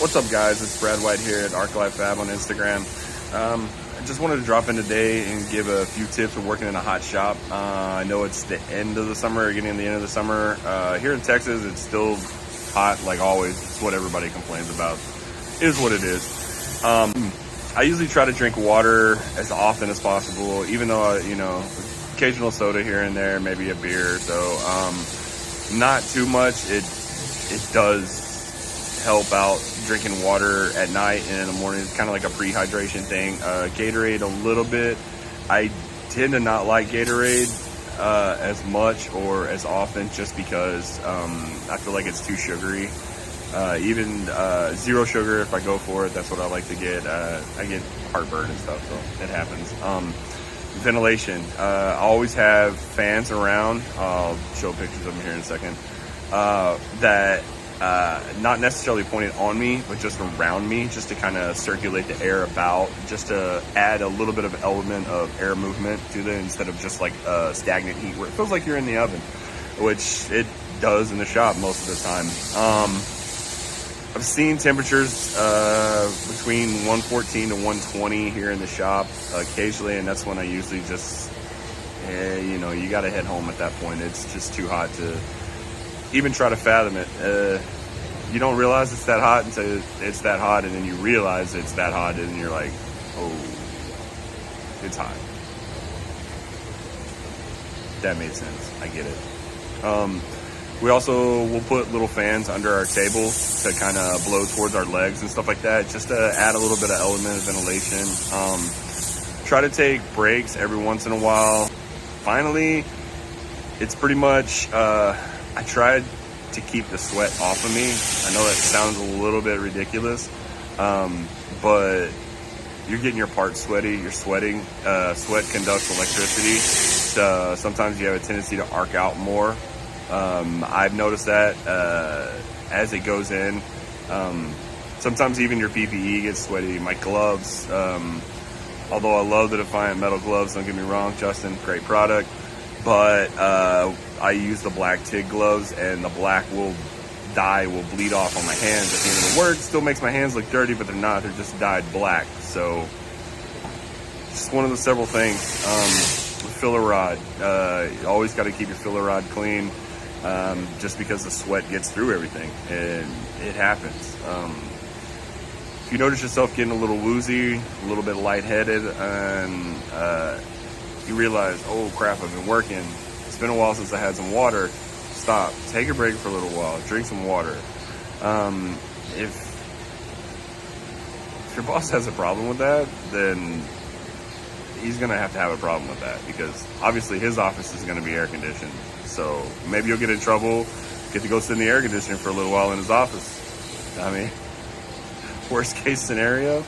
What's up, guys? It's Brad White here at ArcLife Fab on Instagram. I just wanted to drop in today and give a few tips of working in a hot shop. I know it's the end of the summer, getting in the end of the summer. Here in Texas, it's still hot like always. It's what everybody complains about. It is what it is. I usually try to drink water as often as possible, even though, occasional soda here and there, maybe a beer. So not too much. It does help out drinking water at night and in the morning. It's kind of like a pre-hydration thing. Gatorade a little bit. I tend to not like Gatorade as much or as often just because I feel like it's too sugary. Even zero sugar, if I go for it, that's what I like to get. I get heartburn and stuff, so it happens. Ventilation. I always have fans around. I'll show pictures of them here in a second. That not necessarily pointed on me, but just around me, just to kind of circulate the air about, just to add a little bit of element of air movement to it instead of just like stagnant heat where it feels like you're in the oven, which it does in the shop most of the time. I've seen temperatures between 114 to 120 here in the shop occasionally, and that's when I usually just, you got to head home at that point. It's just too hot to even try to fathom it. You don't realize it's that hot until it's that hot, and then you realize it's that hot, and you're like, oh, it's hot. That made sense. I get it. We also will put little fans under our table to kind of blow towards our legs and stuff like that, just to add a little bit of element of ventilation. Try to take breaks every once in a while. Finally, it's pretty much, I tried to keep the sweat off of me. I know that sounds a little bit ridiculous, but you're getting your parts sweaty, you're sweating. Sweat conducts electricity, so sometimes you have a tendency to arc out more. I've noticed that as it goes in. Sometimes even your PPE gets sweaty. My gloves, although I love the Defiant metal gloves, don't get me wrong, Justin, great product, but I use the black TIG gloves, and the black dye will bleed off on my hands at the end of the work. Still makes my hands look dirty, but they're not. They're just dyed black. So just one of the several things. Filler rod. You always got to keep your filler rod clean, just because the sweat gets through everything, and it happens. If you notice yourself getting a little woozy, a little bit lightheaded, and you realize, oh crap, I've been working. It's been a while since I had some water. Stop. Take a break for a little while. Drink some water. If your boss has a problem with that, then he's going to have a problem with that, because obviously his office is going to be air conditioned. So maybe you'll get in trouble, get to go sit in the air conditioner for a little while in his office. I mean, worst case scenario.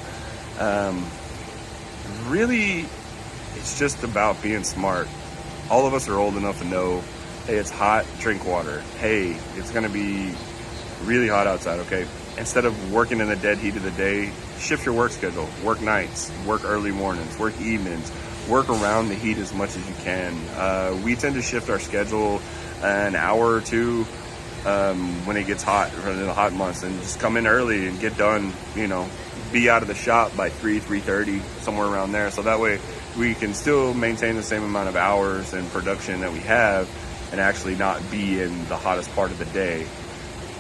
Really, it's just about being smart. All of us are old enough to know, hey, it's hot, drink water. Hey, it's going to be really hot outside, okay? Instead of working in the dead heat of the day, shift your work schedule. Work nights, work early mornings, work evenings, work around the heat as much as you can. We tend to shift our schedule an hour or two when it gets hot, in the hot months, and just come in early and get done, be out of the shop by 3:30, somewhere around there. So that way we can still maintain the same amount of hours and production that we have, and actually not be in the hottest part of the day,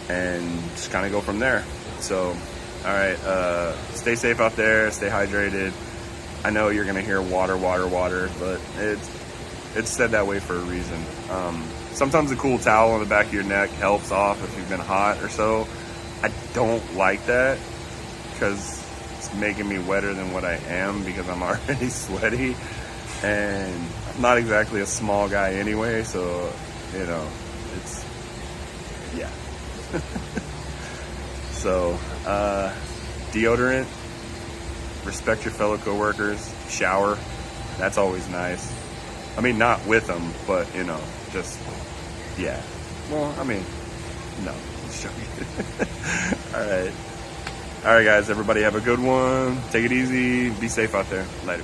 and just kind of go from there. So, all right, stay safe out there, stay hydrated. I know you're gonna hear water, but it's said that way for a reason. Sometimes a cool towel on the back of your neck helps off if you've been hot or so. I don't like that, because it's making me wetter than what I am, because I'm already sweaty, and I'm not exactly a small guy anyway, so it's, yeah. So deodorant, respect your fellow coworkers, shower, that's always nice. I mean, not with them, but just, yeah. Well, I mean, no, just joking. All right, guys, everybody have a good one. Take it easy. Be safe out there. Later.